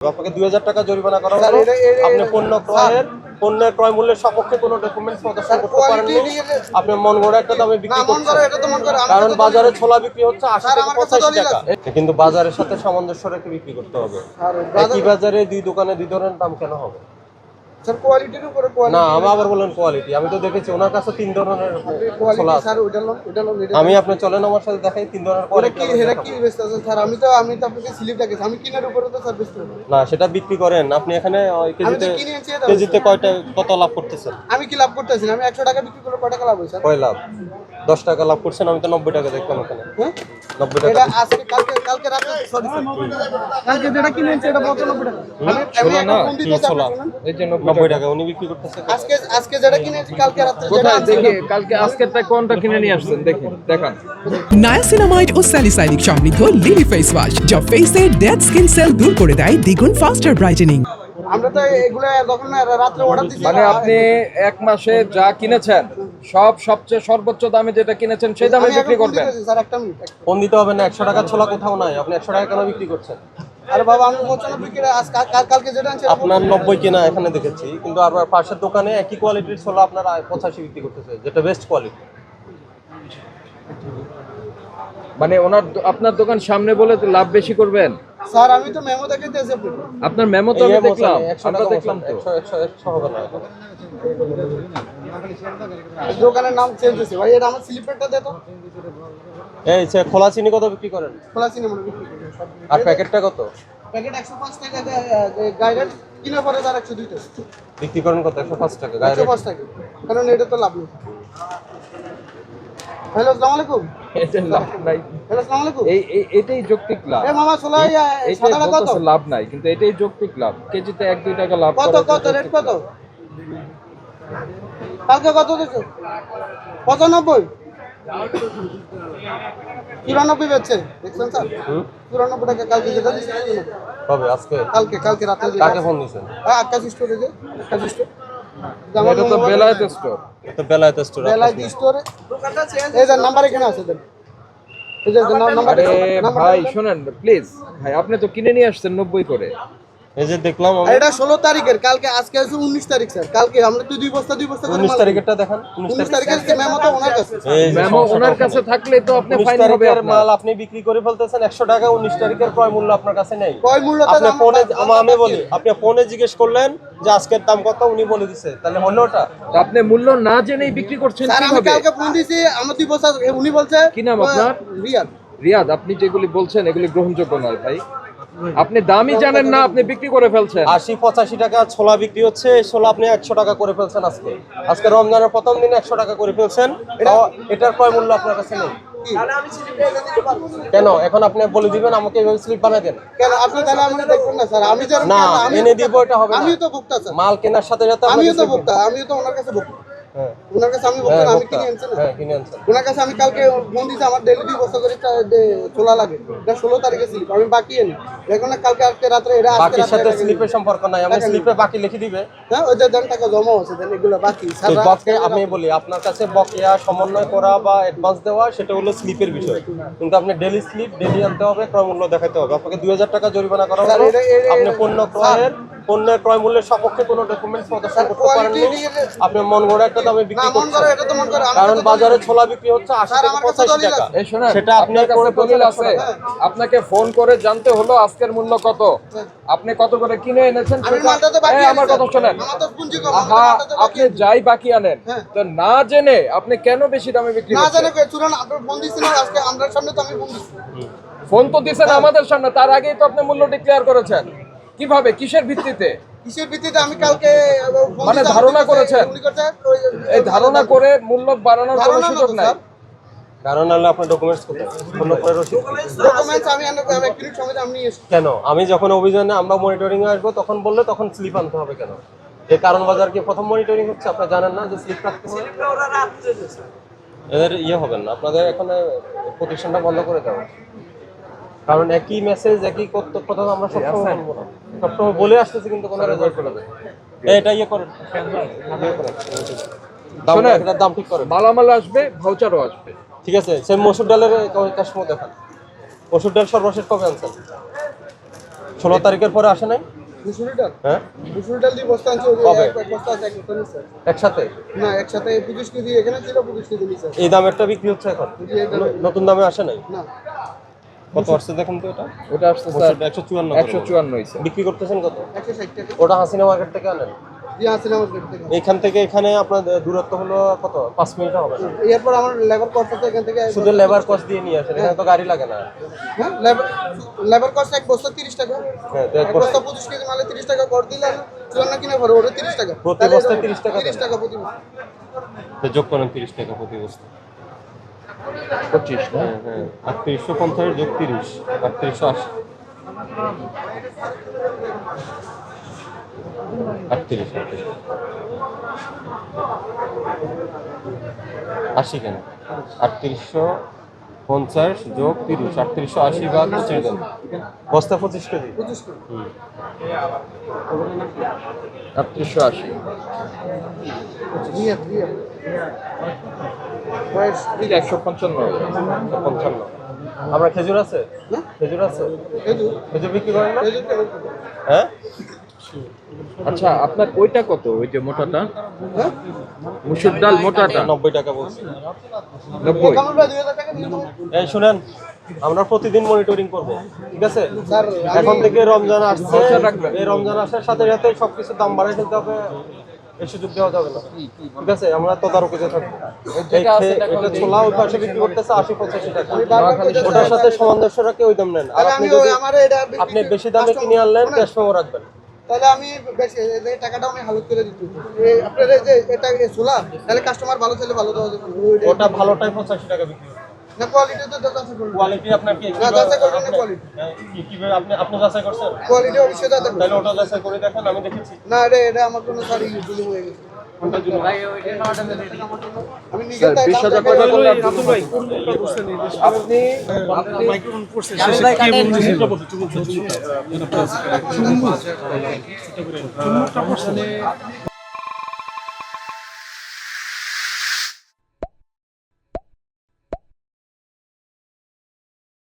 আপনাকে 2000 টাকা জরিমানা করা হলো। আপনি পণ্যের ক্রয় মূল্যের সপক্ষে কোনো ডকুমেন্টস প্রদর্শন করতে পারেননি। আপনি মন গড়া একটা দামে বিক্রি করছেন, কারণ বাজারে ছোলা বিক্রি হচ্ছে 80 থেকে 85 টাকা, কিন্তু বাজারের সাথে সামঞ্জস্য রেখে বিক্রি করতে হবে। একই বাজারে দুই দোকানে দুই ধরনের দাম কেন হবে? স্যার কোয়ালিটির উপরে না, আমি আবার বলেন কোয়ালিটি। আমি তো দেখেছি ওনার কাছে 3 ধরনের ছোলা আছে। স্যার ওইটা আমি আপনি চলেন আমার সাথে দেখাই 3 ধরনের কোয়ালিটি। এটা কি বেচতে আছেন স্যার? আমি তো আপনাকে স্লিপ রাখেছি, আমি কিনার উপরে তো স্যার বেচতে হবে না, সেটা বিক্রি করেন আপনি। এখানে কেজিতে কত লাভ করতেছেন? আমি কি লাভ করতেছি? আমি 100 টাকা বিক্রি করলে কয় টাকা লাভ হয় স্যার? কয় লাভ? 10 টাকা লাভ করছেন। আমি তো 90 টাকা দেখলাম এখানে। হ্যাঁ 90 টাকা। এটা আজকে কালকে রাতে সরি স্যার, কালকে যেটা কিনেছি এটা 95 টাকা। আমি না, ফোন দিতে ছোলা এই যে 90 টাকা উনি বিক্রি করতেছে। আজকে যেটা কিনেছি কালকে রাতে যেটা কোথায় দেখি কালকে আজকেরটা কোনটা কিনে নিয়ে আসছেন দেখেন দেখান। নায়াসিনামাইড ও স্যালিসাইলিক সমৃদ্ধ লিলি ফেস ওয়াশ যা ফেসের ডেড স্কিন সেল দূর করে দেয় দ্বিগুণ ফাস্টার ব্রাইটেনিং। আমরা তো এগুলো যখন রাতে অর্ডার দিছি, মানে আপনি এক মাসে যা কিনেছেন সবচেয়ে সর্বোচ্চ দামে যেটা কিনেছেন সেই দামে বিক্রি করবেন। স্যার একটা মিনিট, ফোন দিতে হবে না। 100 টাকা ছোলা কোথাও নাই। আপনি 100 টাকা কেন বিক্রি করছেন? আরে বাবা আমি 95 কিনে কালকে যেটা আনছি আপনার 90 কিনা এখানে দেখেছি, কিন্তু আপনার পাশের দোকানে একই কোয়ালিটির ছোলা আপনার 85 বিক্রি করতেছে, যেটা বেস্ট কোয়ালিটি। মানে আপনার দোকান সামনে বলে তো লাভ বেশি করবেন। স্যার আমি তো মেমো দেখে দিয়েছি আপনার মেমো তো আমি দেখলাম, 100 আমরা টাকা দেখলাম তো। 100 হবে না। দোকানের নাম চেঞ্জ হয়েছে ভাই। এটা আমার স্লিপারটা দে তো। এই যে খোলা চিনি কত বিক্রি করেন? খোলা চিনি মনে বিক্রি করি সব। আর প্যাকেটটা কত প্যাকেট 105 টাকা গাইডেড কিনা পরে তার 102 টাকা বিক্রি করেন? কত? 105 টাকা গায়ে 105 টাকা, কারণ এটা তো লাভ নেই। হ্যালো আসসালামু আলাইকুম। এটা লাভ নাই। হ্যালো আসসালামু আলাইকুম। এটাই যৌক্তিক লাভ। এ মামা ছোলা এইটাই সাদা কত? বলতেছে লাভ নাই, কিন্তু এটাই যৌক্তিক লাভ। কেজিতে 1-2 টাকা লাভ কত রেট কত? কালকে কত দিছো? 95 94 বেচছে দেখছেন স্যার? 94 টাকা কালকে যেটা দিছি। কবে? আজকে? কালকে রাতে কাকে ফোন দিছেন? আকাশ স্টোরে যে আকাশ স্টোর এটা তো বেলায়েত স্টোর। এটা বেলায়েত স্টোর। বেলায়েত স্টোরে দোকানটা চেঞ্জ। এই যে নাম্বার এখানে আছে দেন। এই যে নাম্বার। আরে ভাই শুনেন প্লিজ ভাই, আপনি তো কিনে নিয়ে আসছেন 90 করে। এই যে দেখলাম আমি। এটা 16 তারিখের, কালকে আজকে আছে 19 তারিখ স্যার। কালকে আমরা তো দুই বস্তা করে 19 তারিখেরটা দেখান। 19 তারিখের মেমো তো ওনার কাছে। এই যে মেমো ওনার কাছে থাকলে তো আপনি 19 ফাইন হবে। তারিখের মাল আপনি বিক্রি করে ফেলতেছেন 100 টাকা। 19 তারিখের ক্রয় মূল্য আপনার কাছে নেই। ক্রয় মূল্যটা আপনি ফোনে আমি বলি, আপনি ফোনে জিজ্ঞেস করলেন যে আজকের দাম কত, উনি বলে দিছে, তাহলে হলো ওটা? আপনি মূল্য না জেনেই বিক্রি করছেন স্যার আমি কিভাবে? কালকে ফোন দিছি, আমার দুই বস্তা উনি বলছে কি নাম আপনার? রিয়াদ। রিয়াদ, আপনি যেগুলি বলছেন এগুলি গ্রহণযোগ্য নয় ভাই। আপনি দামই জানেন না, আপনি বিক্রি করে ফেলছেন। 80-85 টাকা ছোলা বিক্রি হচ্ছে, এই ছোলা আপনি 100 টাকা করে ফেলছেন। আজকে রমজানের প্রথম দিনে 100 টাকা করে ফেলছেন। এটার ক্রয় মূল্য আপনার কাছে নেই। তাহলে আমি স্লিপে এনে দিতে পারবো না। কেন? এখন আপনি বলে দিবেন আমাকে এইভাবে স্লিপ বানাই দেন। কেন আপনি তাহলে আমাকে দেখবেন না স্যার? আমি যেরকম না, এনে দিব এটা হবে না। আমিও তো ভোক্তা স্যার। মাল কেনার সাথে সাথে আমিও তো ভোক্তা, আমিও তো ওনার কাছে ভোক্তা। হ্যাঁ ওনার কাছে আমি ভোক্তা, আমি কিনে আনছি না। হ্যাঁ, কিনে আনছেন। ওনার কাছে আমি কালকে ফোন দিয়েছি, আমার ডেলি 2 বস্তা করে ছোলা লাগে। এটা 16 তারিখে স্লিপ, আমি বাকি আনি। দেখুন না কালকে আজকে রাত্রে এটা আজকে বাকির সাথে রাত্রে স্লিপের সম্পর্ক নাই। আমি স্লিপে বাকি লিখে দিবে। হ্যাঁ ওই যে দেন টাকা জমা আছে দেন, এগুলো বাকি স্যার। বকেয়া আমি বলি, আপনার কাছে বকেয়া সমন্বয় করা বা অ্যাডভান্স দেওয়া সেটা হলো স্লিপের বিষয়, কিন্তু আপনি ডেলি স্লিপ ডেলি আনতে হবে, ক্রয় মূল্য দেখাতে হবে। আপনাকে 2000 টাকা জরিমানা করা হলো। আপনি পণ্যের ক্রয় মূল্যের সপক্ষে কোনো ডকুমেন্টস প্রদর্শন করতে পারেননি। আপনি মন গড়া একটা দামে বিক্রি করছেন, এটা তো মন করে কারণ বাজারে ছোলা বিক্রি হচ্ছে 80 থেকে 85 টাকা। এই শুনেন, সেটা আপনি আপনার কাছে করে দলিল ফেলছেন আছে? 100 টাকা। আপনাকে ফোন করে জানতে হলো আজকের মূল্য কত, আপনি কত করে কিনে এনেছেন। আমি মালটা তো বাকি আমার কথা শুনেন। আমার তো পুঁজি কম, আহা, মালটা তো বাকি আপনি যাই বাকি আনেন, তো না জেনে আপনি কেন বেশি দামে বিক্রি না করছেন? জানে কই চুরান। আপনার ফোন দিছেন আজকে আমরা সামনে, তো আমি ফোন দিছি। ফোন তো দিছেন আমাদের সামনে, তার আগেই তো আপনি মূল্য ডিক্লেয়ার করেছেন। কিভাবে, কিসের ভিত্তিতে? কিসের ভিত্তিতে? আমি কালকে ফোন মানে দিছি, ধারণা আমাকে করেছেন? উনি করছে এই ধারণা করে মূল্য বাড়ানোর কোনো ধারণা না সুযোগ তো নাই। স্যার। কারণ হলো আপনার ডকুমেন্টস কোথায়? পণ্য ক্রয় রসিদ। ডকুমেন্টস আমি এক মিনিট সময় আমি নিয়ে এসেছি। কেন? আমি যখন অভিযানে আমরা মনিটরিং আসবো তখন বললে তখন স্লিপ আনতে হবে কেন? এই কারণ বাজার কি প্রথম মনিটরিং হচ্ছে? আপনি জানেন না যে স্লিপ রাখতে হবে? এদের হবেন না, আপনাদের এখানে প্রতিষ্ঠানটা বন্ধ করে দেওয়া। কারণ একই মেসেজ একই কথা আমরা সবসময় বলবো না, সবসময় বলে আসতেছি, কিন্তু কোনো রেজাল্ট করে দেয়। এটা করেন, এটার দাম ঠিক করেন। মালামাল আসবে, ভাউচারও আসবে। ঠিক আছে, সে মসুর ডালের কাস্টমার দেখান। মসুর ডাল সর্বশেষ কবে আনছেন? 16 তারিখের পরে আসে নাই? মুসুরি ডাল হ্যাঁ, মুসুরি ডাল দিয়ে বস্তা আনছি, ওই যে কবে? এক বস্তা আছে, এক বস্তা নিচ্ছে। একসাথে না, একসাথে 25 কেজি এখানে ছিল, 25 কেজি নিচ্ছে। এই দামেরটা বিক্রি হচ্ছে এখন? জি, এই দামে। নতুন দামে আসে নাই? না, কত আসছে দেখেন তো এটা? ওটা আসছে স্যার 154 154 হয়েছে। বিক্রি করতেছেন কত? 160 টাকা ওটা হাসিনা মার্কেট থেকে আনেন। দিয়ে আসলে আমার পেট থেকে। এখান থেকে এখানে আপনার দূরত্ব হলো কত? 5 মিনিট হবে না? এরপর আমার লেবার কস্ট আছে এখান থেকে, শুধু লেবার কস্ট দিয়ে নিয়ে আসেন, এখানে তো গাড়ি লাগে না। হ্যাঁ, লেবার কস্ট এক বস্তা 30 টাকা। হ্যাঁ, তো এক এক বস্তা বস্তা 25 কেজি মালে 30 টাকা কর দিলাম, চুয়ান্ন কিনে পরে ওটা 30 টাকা। প্রতি তাহলে বস্তায় এটা 30 টাকা 30 টাকা প্রতি বস্তা। তো যোগ করেন 30 টাকা প্রতি বস্তা। 25 না? হ্যাঁ হ্যাঁ, 3850 যোগ 30, 3880। 80 কেন? 3850 যোগ 30, 3880 বা 25 দেন। বস্তা 25 কেজি। 25 কেজি। হুম। 3880। দিয়ে দিয়ে বয়স 155 হবে। 55। আমরা খেজুর আছে? না? খেজুর আছে? খেজুর খেজুর বিক্রি করেন না? খেজুর কেমন? হ্যাঁ, আচ্ছা আপনার ওইটা কত, ওই যে মোটাটা? হ্যাঁ, মুসুর ডাল মোটাটা 90 টাকা বলছি। 90। কেমন ভাই 2000 টাকা দিয়ে দেবো? এই শুনেন, আমরা প্রতিদিন মনিটরিং করব, ঠিক আছে? স্যার এখন থেকে রমজান আসছে, খরচা রাখবেন। এই রমজান আসার সাথে সাথে সবকিছুর দাম বাড়াই ফেলতে হবে, এই সুযোগ দেওয়া যাবে না, ঠিক আছে? আমরা তদারকিতে থাকবো। যেটা আছে এটা এটা ছোলা ওই পাশে বিক্রি করতেছে 80-85 টাকা, বারবার ওটার সাথে সামঞ্জস্য রাখে ওই দাম নেন। আর তাহলে আপনি আমি যদি আমার এটা আপনি বেশি দামে কিনে আনলেন, ক্যাশ মেমো রাখবেন। তাহলে আমি বেশি এই টাকাটা আমি হালুত করে দিচ্ছি। আপনার এই যে এটা ছোলা, তাহলে কাস্টমার ভালো ছেলে ভালো দেওয়া যাবে। ওটা ভালোটাই 85 টাকা বিক্রি হবে। না, কোয়ালিটি তো যাচাই করুন। কোয়ালিটি আপনার কি না, যাচাই করবেন না কোয়ালিটি। কিভাবে আপনি যাচাই করছেন? কোয়ালিটি অবশ্যই যাচাই করুন। তাহলে ওটা যাচাই করে দেখেন, আমি দেখেছি। না এটা আমার কোনো শাড়ি জুলুম হয়ে গেছে। কোনটা জুলুম? আমি নিজে স্যার 20,000 টাকা করলে আপনি